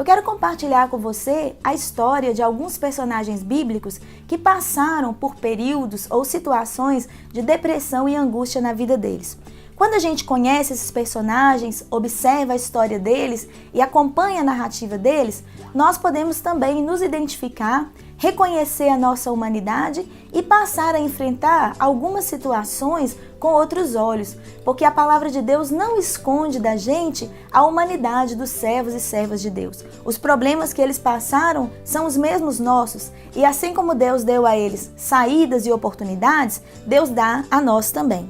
quero compartilhar com você a história de alguns personagens bíblicos que passaram por períodos ou situações de depressão e angústia na vida deles. Quando a gente conhece esses personagens, observa a história deles e acompanha a narrativa deles, nós podemos também nos identificar, reconhecer a nossa humanidade e passar a enfrentar algumas situações com outros olhos, porque a palavra de Deus não esconde da gente a humanidade dos servos e servas de Deus. Os problemas que eles passaram são os mesmos nossos, e assim como Deus deu a eles saídas e oportunidades, Deus dá a nós também.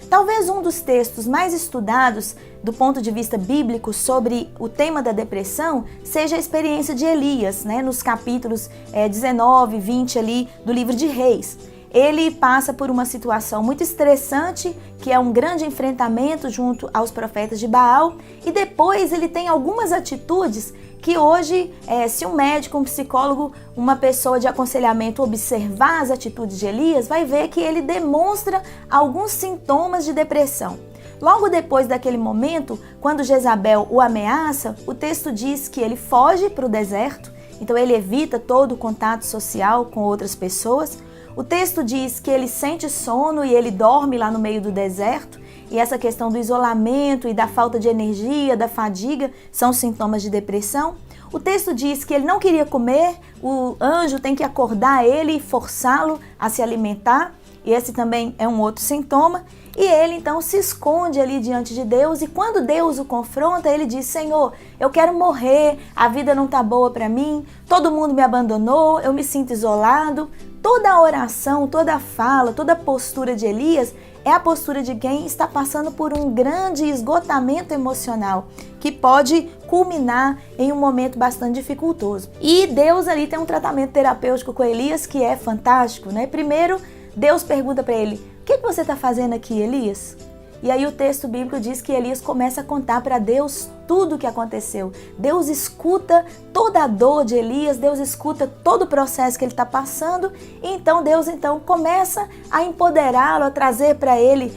Talvez um dos textos mais estudados do ponto de vista bíblico sobre o tema da depressão seja a experiência de Elias, nos capítulos 19 e 20 ali do livro de Reis. Ele passa por uma situação muito estressante, que é um grande enfrentamento junto aos profetas de Baal, e depois ele tem algumas atitudes que hoje, se um médico, um psicólogo, uma pessoa de aconselhamento observar as atitudes de Elias, vai ver que ele demonstra alguns sintomas de depressão. Logo depois daquele momento, quando Jezabel o ameaça, o texto diz que ele foge para o deserto, então ele evita todo o contato social com outras pessoas. O texto diz que ele sente sono e ele dorme lá no meio do deserto, e essa questão do isolamento e da falta de energia, da fadiga, são sintomas de depressão. O texto diz que ele não queria comer, o anjo tem que acordar ele e forçá-lo a se alimentar, e esse também é um outro sintoma. E ele então se esconde ali diante de Deus, e quando Deus o confronta, ele diz: Senhor, eu quero morrer, a vida não está boa para mim, todo mundo me abandonou, eu me sinto isolado. Toda a oração, toda a fala, toda a postura de Elias é a postura de quem está passando por um grande esgotamento emocional, que pode culminar em um momento bastante dificultoso. E Deus ali tem um tratamento terapêutico com Elias que é fantástico, Primeiro, Deus pergunta para ele: o que você está fazendo aqui, Elias? E aí o texto bíblico diz que Elias começa a contar para Deus tudo o que aconteceu. Deus escuta toda a dor de Elias, Deus escuta todo o processo que ele está passando, e então Deus começa a empoderá-lo, a trazer para ele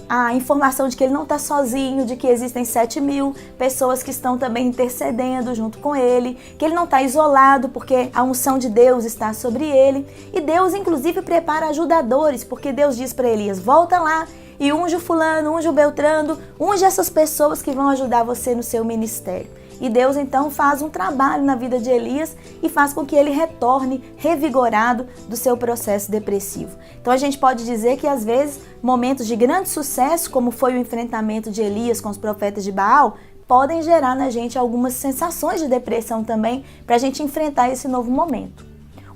a informação de que ele não está sozinho, de que existem 7.000 pessoas que estão também intercedendo junto com ele, que ele não está isolado porque a unção de Deus está sobre ele. E Deus inclusive prepara ajudadores, porque Deus diz para Elias: volta lá e unge o fulano, unge o beltrano, unge essas pessoas que vão ajudar você no seu ministério. E Deus então faz um trabalho na vida de Elias e faz com que ele retorne revigorado do seu processo depressivo. Então a gente pode dizer que às vezes momentos de grande sucesso, como foi o enfrentamento de Elias com os profetas de Baal, podem gerar na gente algumas sensações de depressão também, para a gente enfrentar esse novo momento.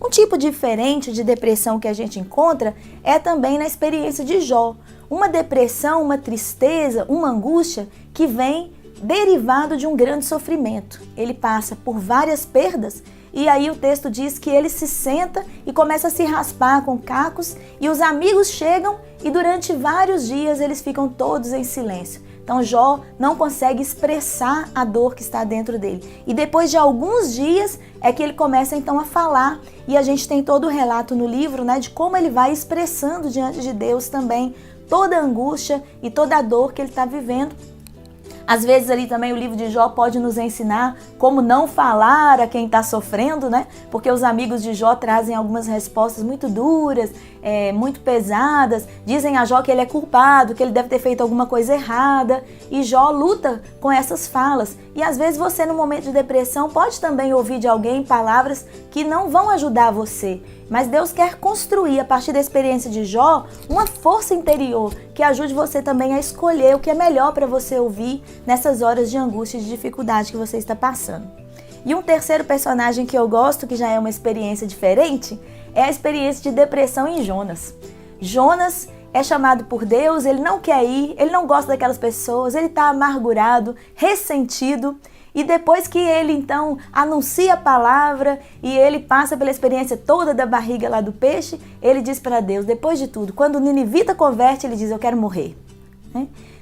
Um tipo diferente de depressão que a gente encontra é também na experiência de Jó. Uma depressão, uma tristeza, uma angústia que vem derivado de um grande sofrimento. Ele passa por várias perdas e aí o texto diz que ele se senta e começa a se raspar com cacos, e os amigos chegam e durante vários dias eles ficam todos em silêncio. Então Jó não consegue expressar a dor que está dentro dele. E depois de alguns dias é que ele começa então a falar, e a gente tem todo o relato no livro, de como ele vai expressando diante de Deus também toda a angústia e toda a dor que ele está vivendo. Às vezes ali também o livro de Jó pode nos ensinar como não falar a quem está sofrendo, Porque os amigos de Jó trazem algumas respostas muito duras, muito pesadas, dizem a Jó que ele é culpado, que ele deve ter feito alguma coisa errada, e Jó luta com essas falas. E às vezes você, no momento de depressão, pode também ouvir de alguém palavras que não vão ajudar você. Mas Deus quer construir, a partir da experiência de Jó, uma força interior que ajude você também a escolher o que é melhor para você ouvir nessas horas de angústia e de dificuldade que você está passando. E um terceiro personagem que eu gosto, que já é uma experiência diferente, é a experiência de depressão em Jonas. Jonas é chamado por Deus, ele não quer ir, ele não gosta daquelas pessoas, ele está amargurado, ressentido. E depois que ele então anuncia a palavra e ele passa pela experiência toda da barriga lá do peixe, ele diz para Deus: depois de tudo, quando o ninivita converte, ele diz: eu quero morrer.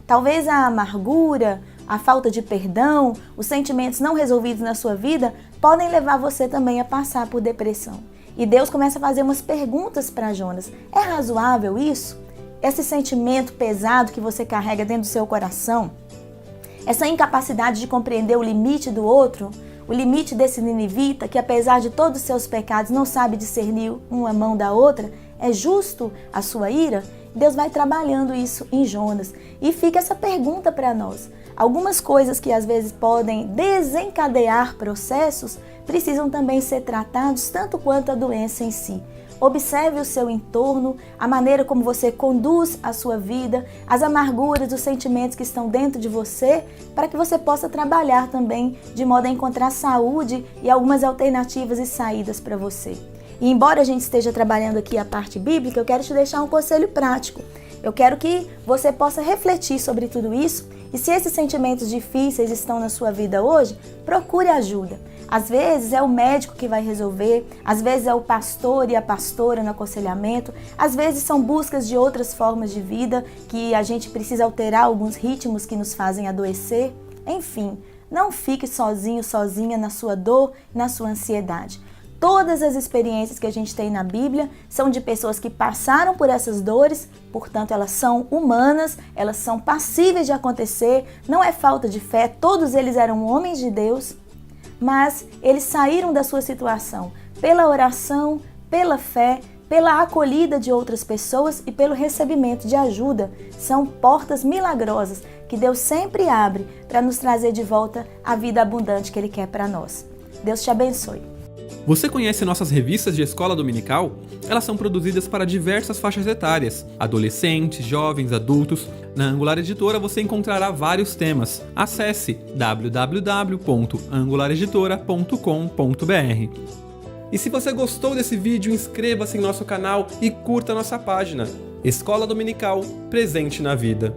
Talvez a amargura, a falta de perdão, os sentimentos não resolvidos na sua vida podem levar você também a passar por depressão. E Deus começa a fazer umas perguntas para Jonas: é razoável isso? Esse sentimento pesado que você carrega dentro do seu coração? Essa incapacidade de compreender o limite do outro? O limite desse ninivita, que apesar de todos os seus pecados não sabe discernir uma mão da outra, é justo a sua ira? Deus vai trabalhando isso em Jonas. E fica essa pergunta para nós. Algumas coisas que às vezes podem desencadear processos precisam também ser tratados tanto quanto a doença em si. Observe o seu entorno, a maneira como você conduz a sua vida, as amarguras, os sentimentos que estão dentro de você, para que você possa trabalhar também de modo a encontrar saúde e algumas alternativas e saídas para você. E embora a gente esteja trabalhando aqui a parte bíblica, eu quero te deixar um conselho prático. Eu quero que você possa refletir sobre tudo isso e se esses sentimentos difíceis estão na sua vida hoje, procure ajuda. Às vezes é o médico que vai resolver, às vezes é o pastor e a pastora no aconselhamento, às vezes são buscas de outras formas de vida que a gente precisa alterar alguns ritmos que nos fazem adoecer. Enfim, não fique sozinho, sozinha na sua dor, na sua ansiedade. Todas as experiências que a gente tem na Bíblia são de pessoas que passaram por essas dores, portanto elas são humanas, elas são passíveis de acontecer, não é falta de fé, todos eles eram homens de Deus, mas eles saíram da sua situação pela oração, pela fé, pela acolhida de outras pessoas e pelo recebimento de ajuda. São portas milagrosas que Deus sempre abre para nos trazer de volta a vida abundante que Ele quer para nós. Deus te abençoe. Você conhece nossas revistas de escola dominical? Elas são produzidas para diversas faixas etárias, adolescentes, jovens, adultos. Na Angular Editora você encontrará vários temas. Acesse www.angulareditora.com.br. E se você gostou desse vídeo, inscreva-se em nosso canal e curta nossa página. Escola Dominical, presente na vida.